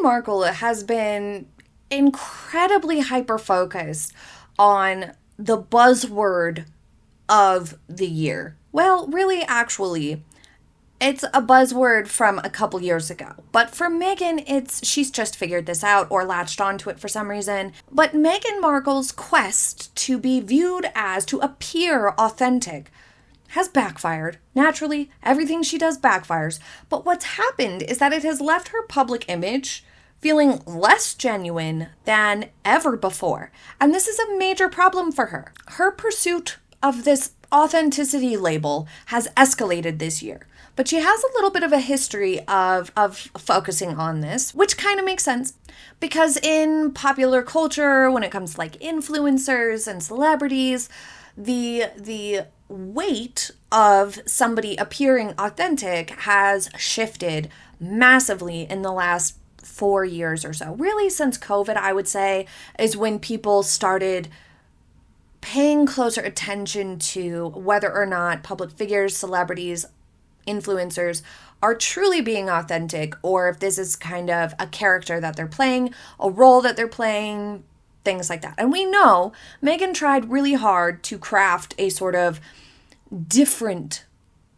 Markle has been incredibly hyper-focused on the buzzword of the year. Well, really, actually, it's a buzzword from a couple years ago. But for Meghan, she's just figured this out or latched onto it for some reason. But Meghan Markle's quest to be viewed as, to appear authentic, has backfired. Naturally, everything she does backfires. But what's happened is that it has left her public image feeling less genuine than ever before. And this is a major problem for her. Her pursuit of this authenticity label has escalated this year. But she has a little bit of a history of focusing on this, which kind of makes sense. Because in popular culture, when it comes to like influencers and celebrities, the weight of somebody appearing authentic has shifted massively in the last 4 years or so. Really, since COVID, I would say, is when people started paying closer attention to whether or not public figures, celebrities, influencers are truly being authentic, or if this is kind of a character that they're playing, a role that they're playing, things like that. And we know Meghan tried really hard to craft a sort of different,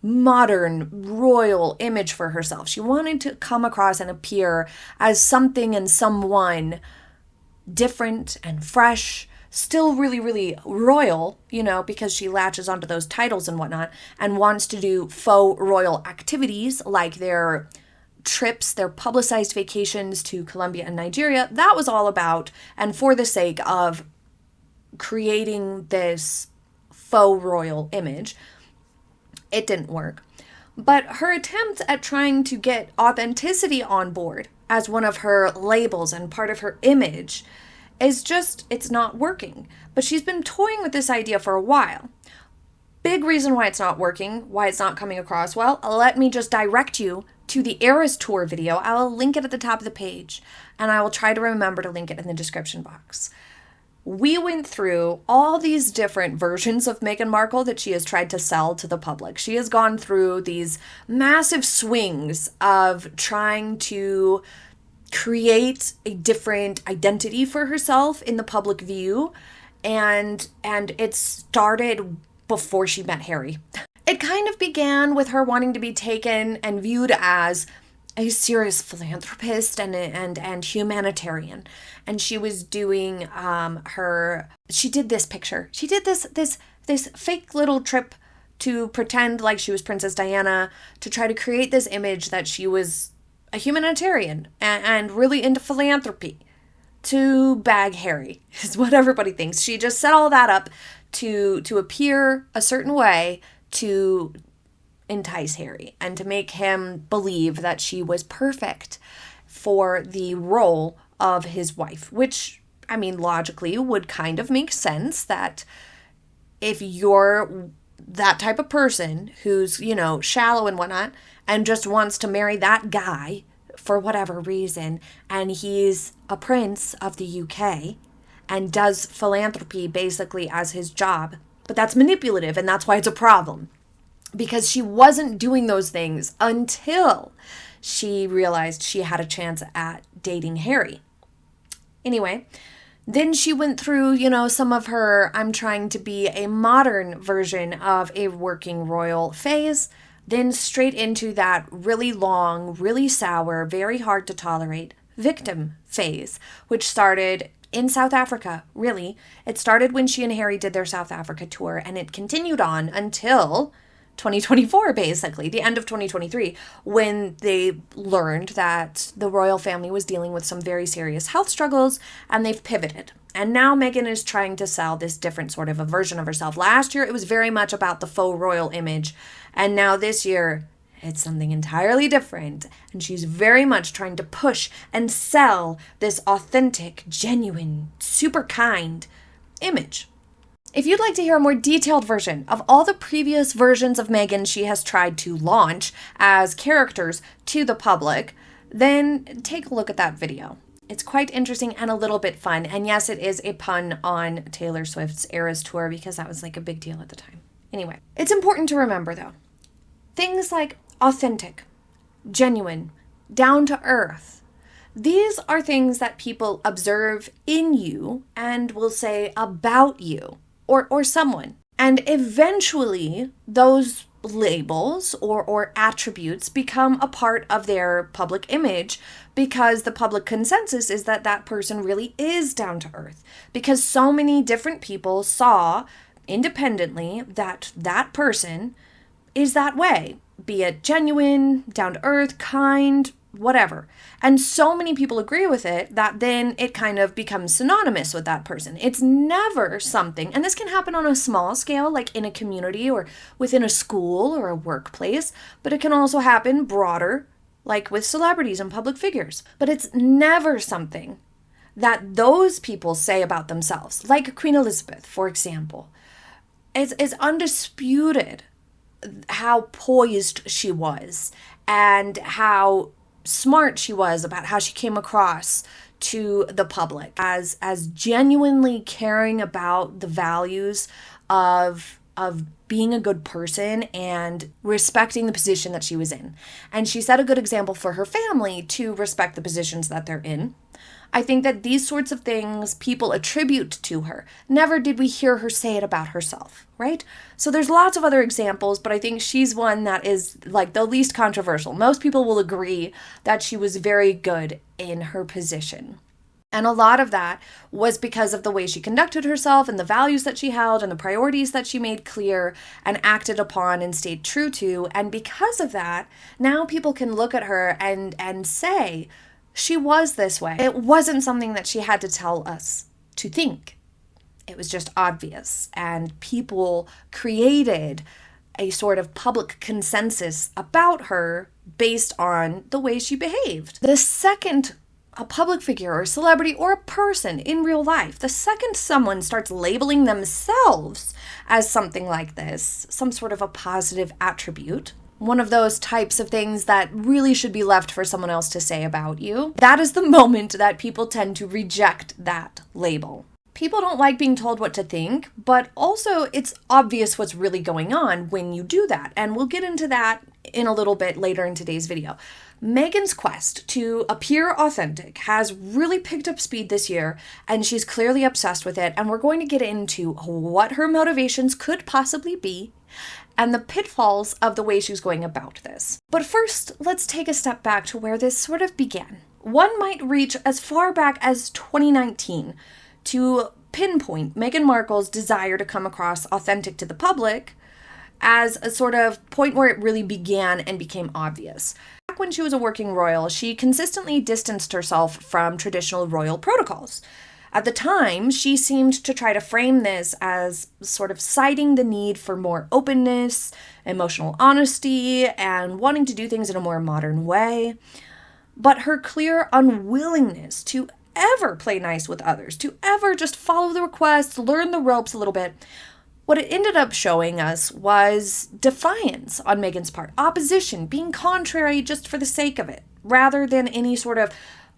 modern, royal image for herself. She wanted to come across and appear as something and someone different and fresh, still really, really royal, because she latches onto those titles and whatnot, and wants to do faux royal activities like their trips, their publicized vacations to Colombia and Nigeria. That was all about, and for the sake of creating this faux royal image. It didn't work. But her attempts at trying to get authenticity on board as one of her labels and part of her image it's not working. But she's been toying with this idea for a while. Big reason why it's not working, why it's not coming across well, let me just direct you to the Eras Tour video. I will link it at the top of the page, and I will try to remember to link it in the description box. We went through all these different versions of Meghan Markle that she has tried to sell to the public. She has gone through these massive swings of trying to create a different identity for herself in the public view, and it started before she met Harry. It kind of began with her wanting to be taken and viewed as a serious philanthropist and humanitarian. And she was doing she did this picture. She did this fake little trip to pretend like she was Princess Diana, to try to create this image that she was a humanitarian and really into philanthropy, to bag Harry, is what everybody thinks. She just set all that up to appear a certain way to entice Harry and to make him believe that she was perfect for the role of his wife, which, I mean, logically would kind of make sense that if you're that type of person who's, shallow and whatnot, and just wants to marry that guy for whatever reason, and he's a prince of the UK and does philanthropy basically as his job, but that's manipulative, and that's why it's a problem. Because she wasn't doing those things until she realized she had a chance at dating Harry. Anyway, then she went through, some of her I'm trying to be a modern version of a working royal phase, then straight into that really long, really sour, very hard to tolerate victim phase, which started in South Africa, really. It started when she and Harry did their South Africa tour, and it continued on until 2024, basically, the end of 2023, when they learned that the royal family was dealing with some very serious health struggles, and they've pivoted. And now Meghan is trying to sell this different sort of a version of herself. Last year, it was very much about the faux royal image, and now this year, it's something entirely different, and she's very much trying to push and sell this authentic, genuine, super kind image. If you'd like to hear a more detailed version of all the previous versions of Meghan she has tried to launch as characters to the public, then take a look at that video. It's quite interesting and a little bit fun. And yes, it is a pun on Taylor Swift's Eras Tour because that was like a big deal at the time. Anyway, it's important to remember though, things like authentic, genuine, down to earth, These are things that people observe in you and will say about you or someone. And eventually, those labels or attributes become a part of their public image because the public consensus is that that person really is down to earth. Because so many different people saw independently that that person is that way, be it genuine, down to earth, kind, whatever. And so many people agree with it that then it kind of becomes synonymous with that person. It's never something, and this can happen on a small scale, like in a community or within a school or a workplace, but it can also happen broader, like with celebrities and public figures. But it's never something that those people say about themselves, like Queen Elizabeth, for example. It's undisputed how poised she was and how smart she was about how she came across to the public as genuinely caring about the values of being a good person and respecting the position that she was in. And she set a good example for her family to respect the positions that they're in. I think that these sorts of things people attribute to her. Never did we hear her say it about herself, right? So there's lots of other examples, but I think she's one that is like the least controversial. Most people will agree that she was very good in her position. And a lot of that was because of the way she conducted herself and the values that she held and the priorities that she made clear and acted upon and stayed true to. And because of that, now people can look at her and say, she was this way. It wasn't something that she had to tell us to think. It was just obvious. And people created a sort of public consensus about her based on the way she behaved. The second a public figure or a celebrity or a person in real life, the second someone starts labeling themselves as something like this, some sort of a positive attribute, one of those types of things that really should be left for someone else to say about you, that is the moment that people tend to reject that label. People don't like being told what to think, but also it's obvious what's really going on when you do that. And we'll get into that in a little bit later in today's video. Meghan's quest to appear authentic has really picked up speed this year, and she's clearly obsessed with it. And we're going to get into what her motivations could possibly be and the pitfalls of the way she's going about this. But first, let's take a step back to where this sort of began. One might reach as far back as 2019 to pinpoint Meghan Markle's desire to come across authentic to the public as a sort of point where it really began and became obvious. Back when she was a working royal, she consistently distanced herself from traditional royal protocols. At the time, she seemed to try to frame this as sort of citing the need for more openness, emotional honesty, and wanting to do things in a more modern way. But her clear unwillingness to ever play nice with others, to ever just follow the requests, learn the ropes a little bit, what it ended up showing us was defiance on Meghan's part, opposition, being contrary just for the sake of it, rather than any sort of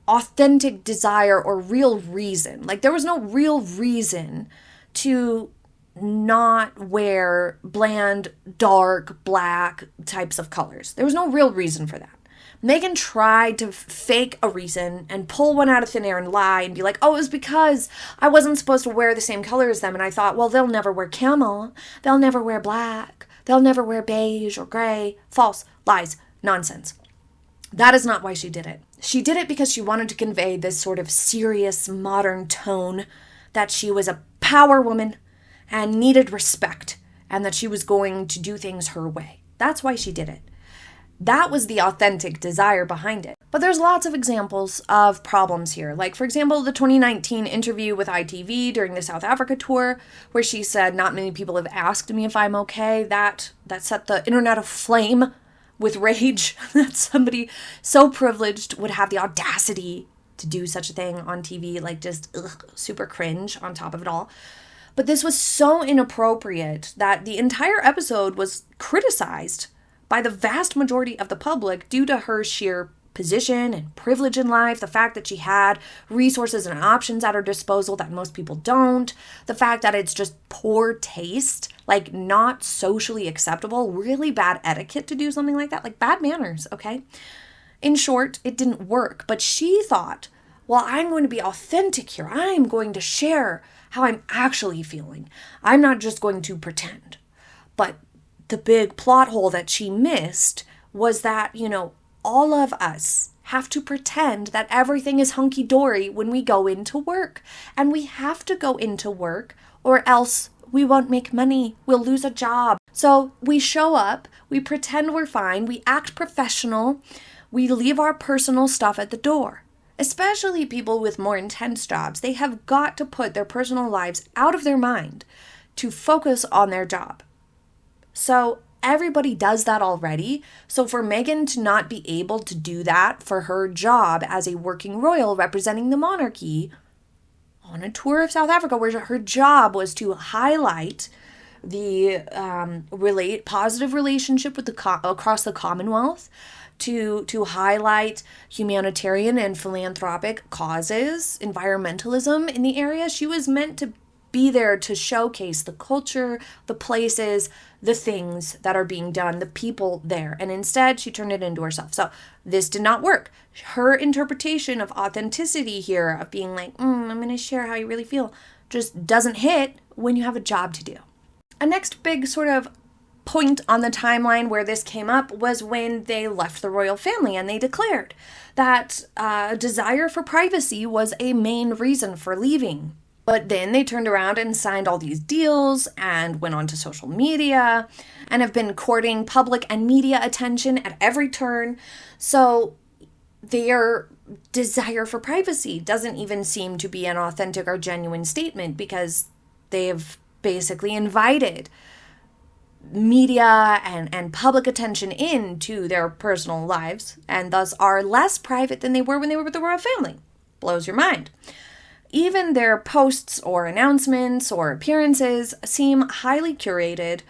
authentic desire or real reason. Like, there was no real reason to not wear bland, dark, black types of colors. There was no real reason for that. Meghan tried to fake a reason and pull one out of thin air and lie and be like, oh, it was because I wasn't supposed to wear the same color as them. And I thought, well, they'll never wear camel. They'll never wear black. They'll never wear beige or gray. False. Lies. Nonsense. That is not why she did it. She did it because she wanted to convey this sort of serious, modern tone that she was a power woman and needed respect and that she was going to do things her way. That's why she did it. That was the authentic desire behind it. But there's lots of examples of problems here. Like, for example, the 2019 interview with ITV during the South Africa tour, where she said, not many people have asked me if I'm okay. That set the internet aflame with rage that somebody so privileged would have the audacity to do such a thing on TV, like just super cringe on top of it all. But this was so inappropriate that the entire episode was criticized by the vast majority of the public due to her sheer position and privilege in life, the fact that she had resources and options at her disposal that most people don't, the fact that it's just poor taste, like not socially acceptable, really bad etiquette to do something like that, like bad manners, okay? In short, it didn't work, but she thought, well, I'm going to be authentic here. I'm going to share how I'm actually feeling. I'm not just going to pretend. But the big plot hole that she missed was that, all of us have to pretend that everything is hunky-dory when we go into work. And we have to go into work or else we won't make money. We'll lose a job. So we show up, we pretend we're fine, we act professional, we leave our personal stuff at the door. Especially people with more intense jobs. They have got to put their personal lives out of their mind to focus on their job. So everybody does that already. So for Meghan to not be able to do that for her job as a working royal representing the monarchy on a tour of South Africa, where her job was to highlight the positive relationship with across the Commonwealth, to highlight humanitarian and philanthropic causes, environmentalism in the area. She was meant to be there to showcase the culture, the places, the things that are being done, the people there. And instead, she turned it into herself. So this did not work. Her interpretation of authenticity here, of being like, I'm going to share how you really feel, just doesn't hit when you have a job to do. A next big sort of point on the timeline where this came up was when they left the royal family and they declared that desire for privacy was a main reason for leaving. But then they turned around and signed all these deals and went on to social media and have been courting public and media attention at every turn. So their desire for privacy doesn't even seem to be an authentic or genuine statement, because they've basically invited media and public attention into their personal lives, and thus are less private than they were when they were with the royal family. Blows your mind. Even their posts or announcements or appearances seem highly curated,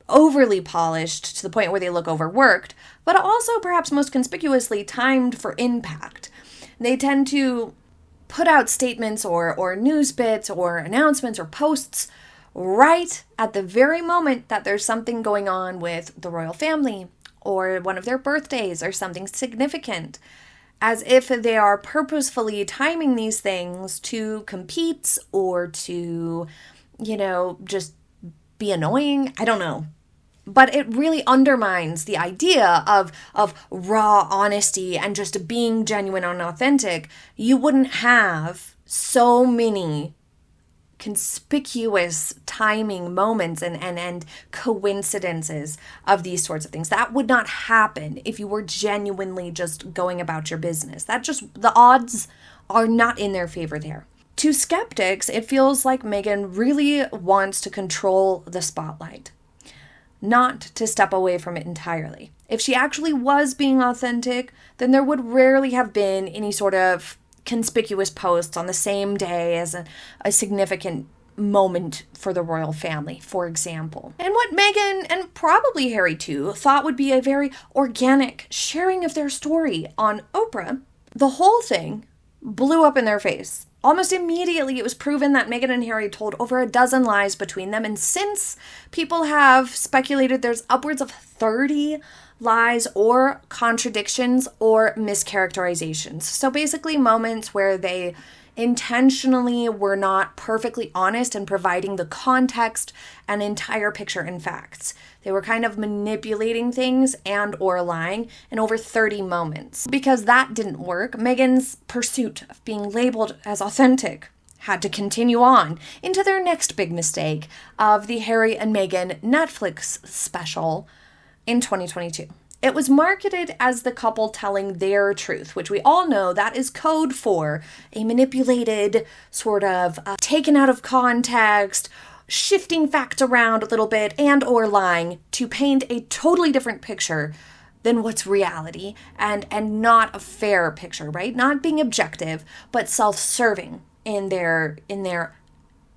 overly polished to the point where they look overworked, but also perhaps most conspicuously timed for impact. They tend to put out statements or news bits or announcements or posts right at the very moment that there's something going on with the royal family or one of their birthdays or something significant, as if they are purposefully timing these things to compete or to, just be annoying. I don't know. But it really undermines the idea of raw honesty and just being genuine and authentic. You wouldn't have so many conspicuous timing moments and coincidences of these sorts of things. That would not happen if you were genuinely just going about your business. The odds are not in their favor there. To skeptics, it feels like Meghan really wants to control the spotlight, not to step away from it entirely. If she actually was being authentic, then there would rarely have been any sort of conspicuous posts on the same day as a significant moment for the royal family, for example. And what Meghan, and probably Harry too, thought would be a very organic sharing of their story on Oprah, the whole thing blew up in their face. Almost immediately, it was proven that Meghan and Harry told over a dozen lies between them, and since people have speculated there's upwards of 30 lies or contradictions or mischaracterizations. So basically moments where they intentionally were not perfectly honest in providing the context and entire picture and facts. They were kind of manipulating things and or lying in over 30 moments. Because that didn't work, Meghan's pursuit of being labeled as authentic had to continue on into their next big mistake of the Harry and Meghan Netflix special in 2022. It was marketed as the couple telling their truth, which we all know that is code for a manipulated, sort of taken out of context, shifting facts around a little bit and or lying to paint a totally different picture than what's reality and not a fair picture, right? Not being objective, but self-serving in their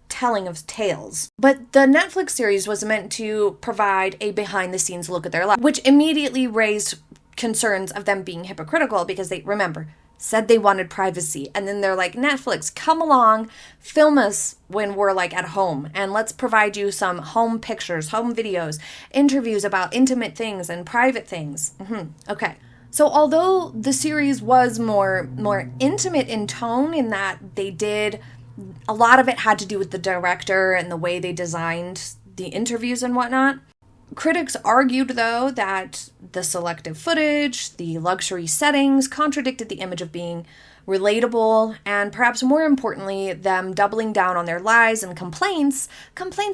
telling of tales. But the Netflix series was meant to provide a behind-the-scenes look at their life, which immediately raised concerns of them being hypocritical because they, remember, said they wanted privacy. And then they're like, Netflix, come along, film us when we're like at home, and let's provide you some home pictures, home videos, interviews about intimate things and private things. Okay. So although the series was more intimate in tone, in that they did, a lot of it had to do with the director and the way they designed the interviews and whatnot. Critics argued, though, that the selective footage, the luxury settings contradicted the image of being relatable, and perhaps more importantly, them doubling down on their lies and complaints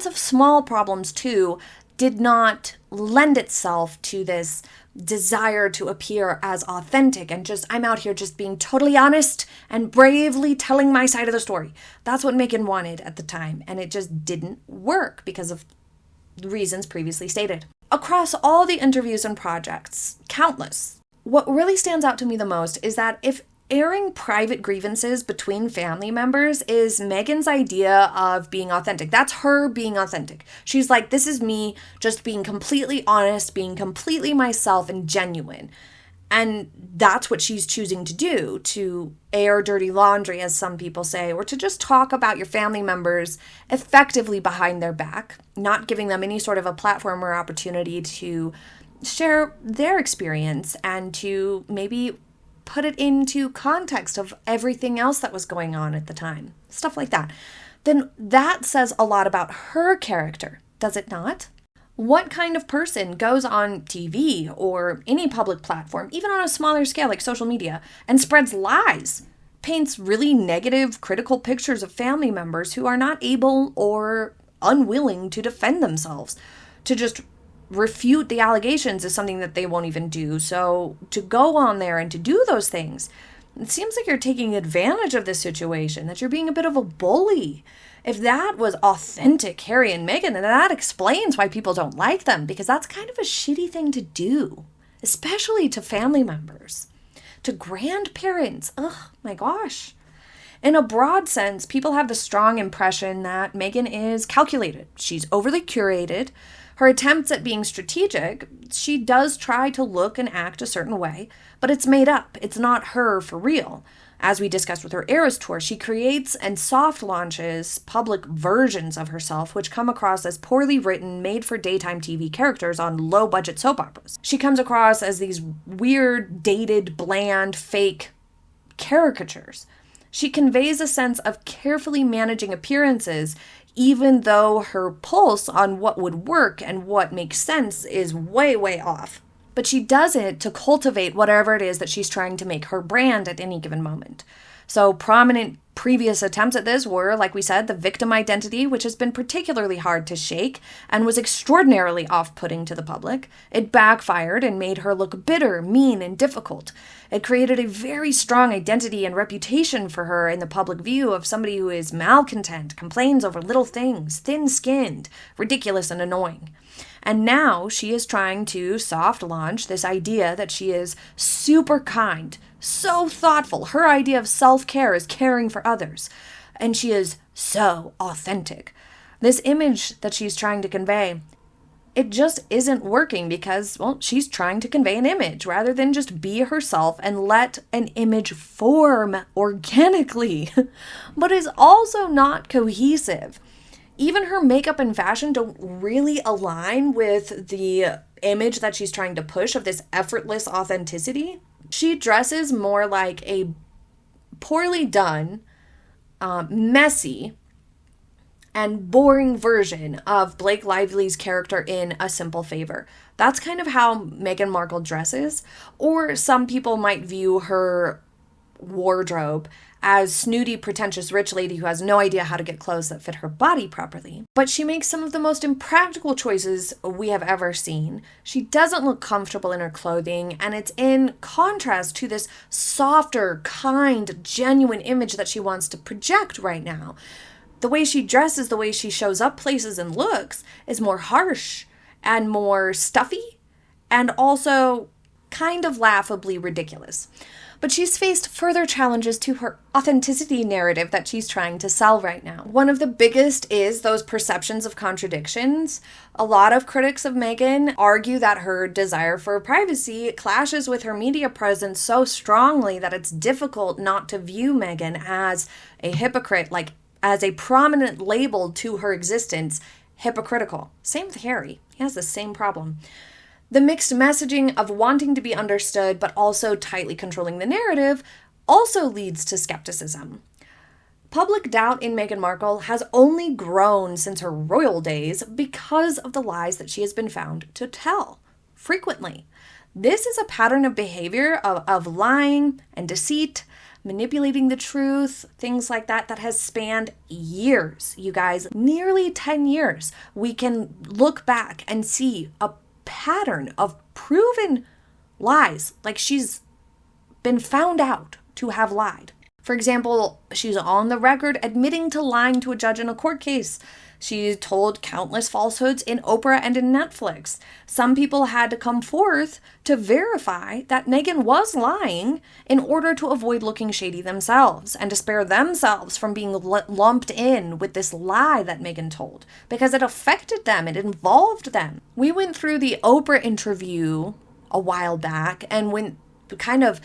of small problems too, did not lend itself to this desire to appear as authentic and just, I'm out here just being totally honest and bravely telling my side of the story. That's what Meghan wanted at the time, and it just didn't work because of reasons previously stated. Across all the interviews and projects, countless, what really stands out to me the most is that if airing private grievances between family members is Meghan's idea of being authentic, that's her being authentic. She's like, this is me just being completely honest, being completely myself and genuine. And that's what she's choosing to do, to air dirty laundry, as some people say, or to just talk about your family members effectively behind their back, not giving them any sort of a platform or opportunity to share their experience and to maybe put it into context of everything else that was going on at the time, stuff like that. Then that says a lot about her character, does it not? What kind of person goes on TV or any public platform, even on a smaller scale like social media, and spreads lies, paints really negative, critical pictures of family members who are not able or unwilling to defend themselves, to just refute the allegations is something that they won't even do. So to go on there and to do those things, it seems like you're taking advantage of this situation, that you're being a bit of a bully. If that was authentic Harry and Meghan, then that explains why people don't like them, because that's kind of a shitty thing to do, especially to family members, to grandparents. Oh my gosh. In a broad sense, people have the strong impression that Meghan is calculated. She's overly curated. Her attempts at being strategic, she does try to look and act a certain way, but it's made up. It's not her for real. As we discussed with her Eras tour, she creates and soft launches public versions of herself, which come across as poorly written, made-for-daytime TV characters on low-budget soap operas. She comes across as these weird, dated, bland, fake caricatures. She conveys a sense of carefully managing appearances, even though her pulse on what would work and what makes sense is way, way off. But she does it to cultivate whatever it is that she's trying to make her brand at any given moment. So prominent previous attempts at this were, like we said, the victim identity, which has been particularly hard to shake and was extraordinarily off-putting to the public. It backfired and made her look bitter, mean, and difficult. It created a very strong identity and reputation for her in the public view of somebody who is malcontent, complains over little things, thin-skinned, ridiculous, and annoying. And now she is trying to soft launch this idea that she is super kind, so thoughtful. Her idea of self-care is caring for others. And she is so authentic. This image that she's trying to convey, it just isn't working because, well, she's trying to convey an image rather than just be herself and let an image form organically, but is also not cohesive. Even her makeup and fashion don't really align with the image that she's trying to push of this effortless authenticity. She dresses more like a poorly done, messy, and boring version of Blake Lively's character in A Simple Favor. That's kind of how Meghan Markle dresses, or some people might view her wardrobe as snooty, pretentious rich lady who has no idea how to get clothes that fit her body properly. But she makes some of the most impractical choices we have ever seen. She doesn't look comfortable in her clothing, and it's in contrast to this softer, kind, genuine image that she wants to project right now. The way she dresses, the way she shows up places and looks is more harsh and more stuffy and also kind of laughably ridiculous. But she's faced further challenges to her authenticity narrative that she's trying to sell right now. One of the biggest is those perceptions of contradictions. A lot of critics of Meghan argue that her desire for privacy clashes with her media presence so strongly that it's difficult not to view Meghan as a hypocrite, like as a prominent label to her existence, hypocritical. Same with Harry. He has the same problem. The mixed messaging of wanting to be understood but also tightly controlling the narrative also leads to skepticism. Public doubt in Meghan Markle has only grown since her royal days because of the lies that she has been found to tell frequently. This is a pattern of behavior of lying and deceit, manipulating the truth, things like that has spanned years, you guys, nearly 10 years. We can look back and see a pattern of proven lies, like she's been found out to have lied. For example, she's on the record admitting to lying to a judge in a court case. She told countless falsehoods in Oprah and in Netflix. Some people had to come forth to verify that Meghan was lying in order to avoid looking shady themselves and to spare themselves from being lumped in with this lie that Meghan told, because it affected them, it involved them. We went through the Oprah interview a while back and went kind of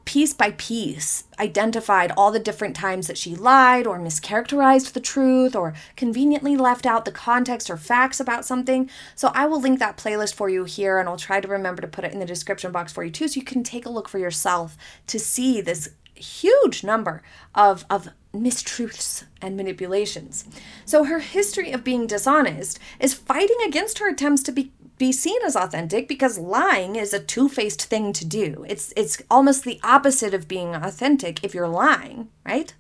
piece by piece identified all the different times that she lied or mischaracterized the truth or conveniently left out the context or facts about something. So I will link that playlist for you here, and I'll try to remember to put it in the description box for you too, so you can take a look for yourself to see this huge number of mistruths and manipulations. So her history of being dishonest is fighting against her attempts to be seen as authentic, because lying is a two-faced thing to do. It's almost the opposite of being authentic if you're lying, right?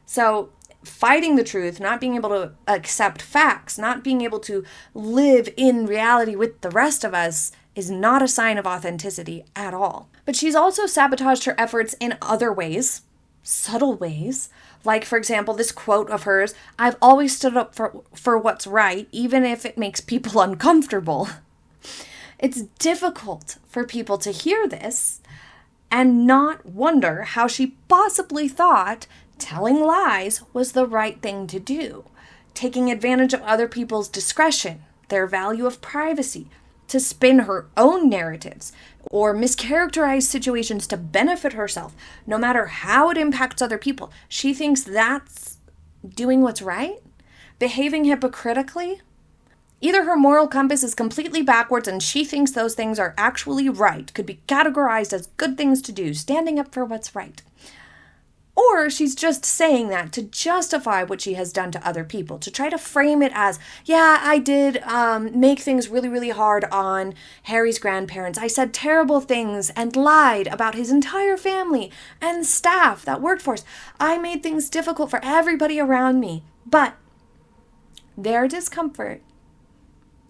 So fighting the truth, not being able to accept facts, not being able to live in reality with the rest of us is not a sign of authenticity at all. But she's also sabotaged her efforts in other ways, subtle ways. Like, for example, this quote of hers, "I've always stood up for what's right, even if it makes people uncomfortable." It's difficult for people to hear this and not wonder how she possibly thought telling lies was the right thing to do, taking advantage of other people's discretion, their value of privacy, to spin her own narratives or mischaracterize situations to benefit herself, no matter how it impacts other people. She thinks that's doing what's right, behaving hypocritically. Either her moral compass is completely backwards and she thinks those things are actually right, could be categorized as good things to do, standing up for what's right. Or she's just saying that to justify what she has done to other people, to try to frame it as, yeah, I did make things really, really hard on Harry's grandparents. I said terrible things and lied about his entire family and staff that worked for us. I made things difficult for everybody around me. But their discomfort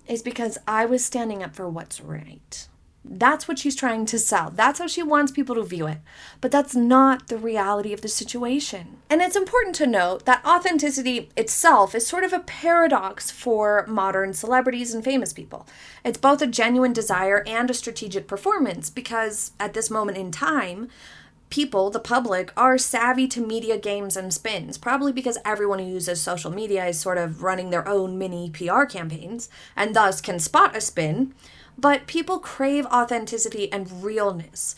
is because I was standing up for what's right. That's what she's trying to sell. That's how she wants people to view it. But that's not the reality of the situation. And it's important to note that authenticity itself is sort of a paradox for modern celebrities and famous people. It's both a genuine desire and a strategic performance, because at this moment in time, people, the public, are savvy to media games and spins, probably because everyone who uses social media is sort of running their own mini PR campaigns and thus can spot a spin. But people crave authenticity and realness.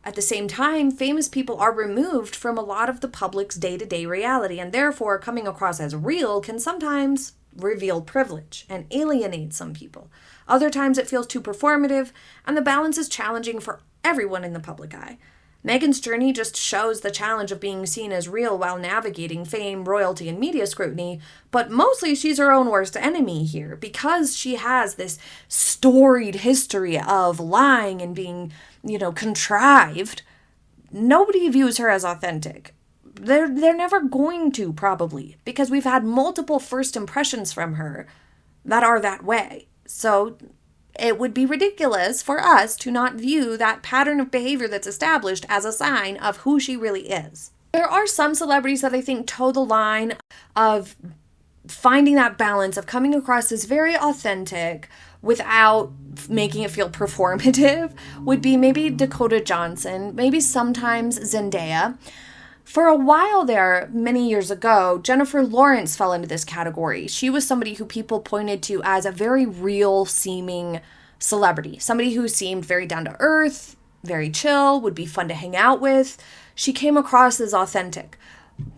At the same time, famous people are removed from a lot of the public's day-to-day reality, and therefore coming across as real can sometimes reveal privilege and alienate some people. Other times it feels too performative, and the balance is challenging for everyone in the public eye. Meghan's journey just shows the challenge of being seen as real while navigating fame, royalty, and media scrutiny, but mostly she's her own worst enemy here, because she has this storied history of lying and being, contrived. Nobody views her as authentic. They're never going to, probably, because we've had multiple first impressions from her that are that way. So it would be ridiculous for us to not view that pattern of behavior that's established as a sign of who she really is. There are some celebrities that I think toe the line of finding that balance of coming across as very authentic without making it feel performative. Would be maybe Dakota Johnson, maybe sometimes Zendaya. For a while there, many years ago, Jennifer Lawrence fell into this category. She was somebody who people pointed to as a very real-seeming celebrity. Somebody who seemed very down-to-earth, very chill, would be fun to hang out with. She came across as authentic.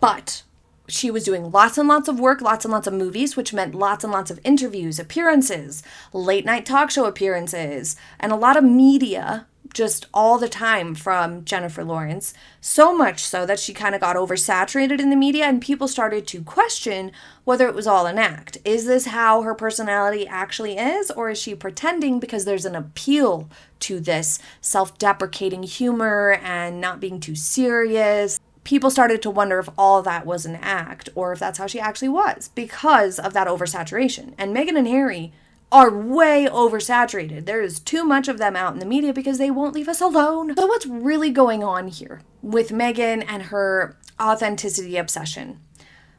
But She was doing lots and lots of work, lots and lots of movies, which meant lots and lots of interviews, appearances, late night talk show appearances, and a lot of media just all the time from Jennifer Lawrence. So much so that she kind of got oversaturated in the media and people started to question whether it was all an act. Is this how her personality actually is, or is she pretending because there's an appeal to this self-deprecating humor and not being too serious? People started to wonder if all that was an act or if that's how she actually was because of that oversaturation. And Meghan and Harry are way oversaturated. There is too much of them out in the media because they won't leave us alone. So what's really going on here with Meghan and her authenticity obsession?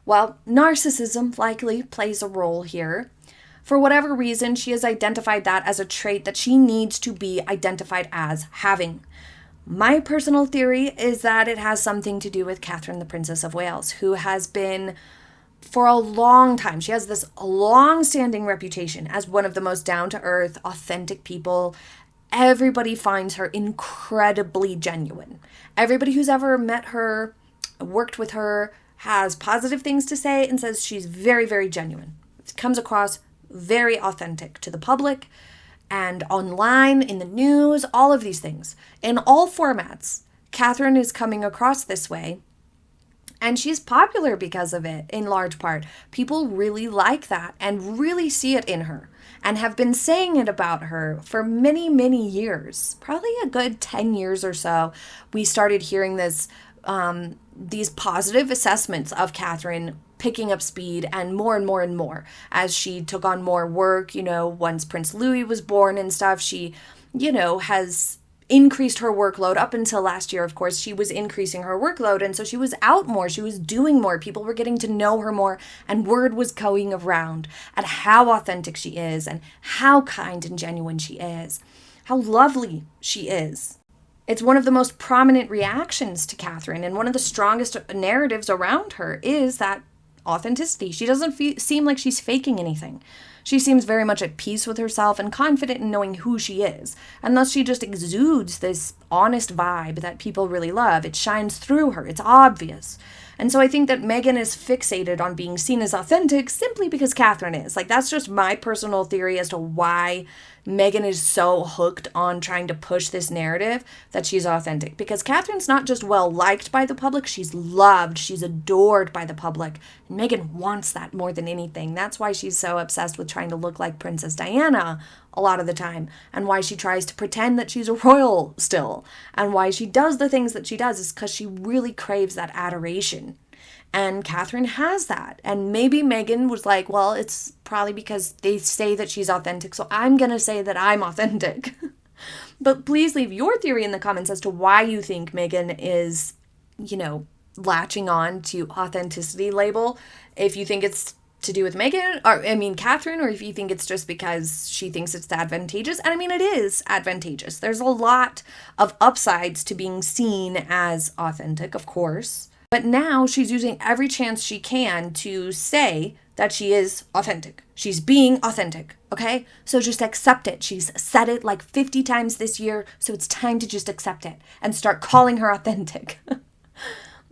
Well, narcissism likely plays a role here. For whatever reason, she has identified that as a trait that she needs to be identified as having. My personal theory is that it has something to do with Catherine, the Princess of Wales, who has been, for a long time, she has this long-standing reputation as one of the most down-to-earth, authentic people. Everybody finds her incredibly genuine. Everybody who's ever met her, worked with her, has positive things to say and says she's very, very genuine. It comes across very authentic to the public and online, in the news, all of these things. In all formats, Catherine is coming across this way, and she's popular because of it, in large part. People really like that and really see it in her and have been saying it about her for many, many years. Probably a good 10 years or so, we started hearing this, these positive assessments of Catherine picking up speed and more and more and more as she took on more work. Once Prince Louis was born and stuff, she, has increased her workload. Up until last year, of course, she was increasing her workload, and so she was out more, she was doing more, people were getting to know her more, and word was going around at how authentic she is and how kind and genuine she is, how lovely she is. It's one of the most prominent reactions to Catherine, and one of the strongest narratives around her is that authenticity. She doesn't seem like she's faking anything. She seems very much at peace with herself and confident in knowing who she is. And thus she just exudes this honest vibe that people really love. It shines through her. It's obvious. And so I think that Meghan is fixated on being seen as authentic simply because Catherine is. That's just my personal theory as to why Meghan is so hooked on trying to push this narrative that she's authentic. Because Catherine's not just well liked by the public, she's loved, she's adored by the public. And Meghan wants that more than anything. That's why she's so obsessed with trying to look like Princess Diana a lot of the time, and why she tries to pretend that she's a royal still, and why she does the things that she does is because she really craves that adoration. And Catherine has that. And maybe Meghan was like, well, it's probably because they say that she's authentic, so I'm going to say that I'm authentic. But please leave your theory in the comments as to why you think Meghan is, latching on to authenticity label. If you think it's to do with Catherine, or if you think it's just because she thinks it's advantageous. And it is advantageous. There's a lot of upsides to being seen as authentic, of course. But now she's using every chance she can to say that she is authentic. She's being authentic, okay? So just accept it. She's said it like 50 times this year, so it's time to just accept it and start calling her authentic.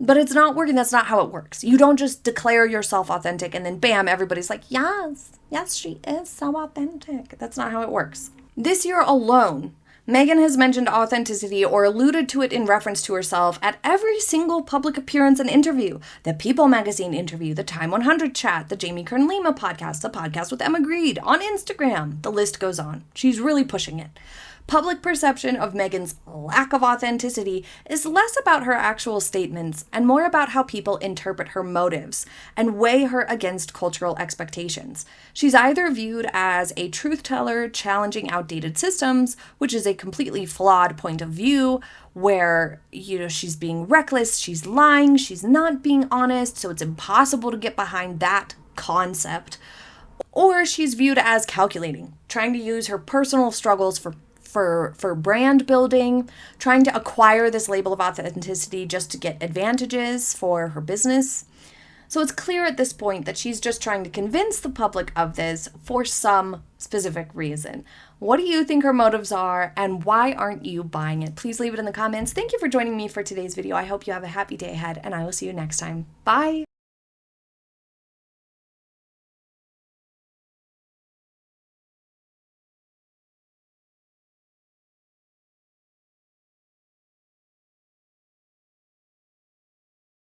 But it's not working. That's not how it works. You don't just declare yourself authentic and then bam, everybody's like, yes, she is so authentic. That's not how it works. This year alone, Meghan has mentioned authenticity or alluded to it in reference to herself at every single public appearance and interview. The People magazine interview, the Time 100 chat, the Jamie Kern-Lima podcast, the podcast with Emma Grede, on Instagram. The list goes on. She's really pushing it. Public perception of Meghan's lack of authenticity is less about her actual statements and more about how people interpret her motives and weigh her against cultural expectations. She's either viewed as a truth teller challenging outdated systems, which is a completely flawed point of view where, she's being reckless, she's lying, she's not being honest, so it's impossible to get behind that concept. Or she's viewed as calculating, trying to use her personal struggles for brand building, trying to acquire this label of authenticity just to get advantages for her business. So it's clear at this point that she's just trying to convince the public of this for some specific reason. What do you think her motives are, and why aren't you buying it? Please leave it in the comments. Thank you for joining me for today's video. I hope you have a happy day ahead, and I will see you next time. Bye!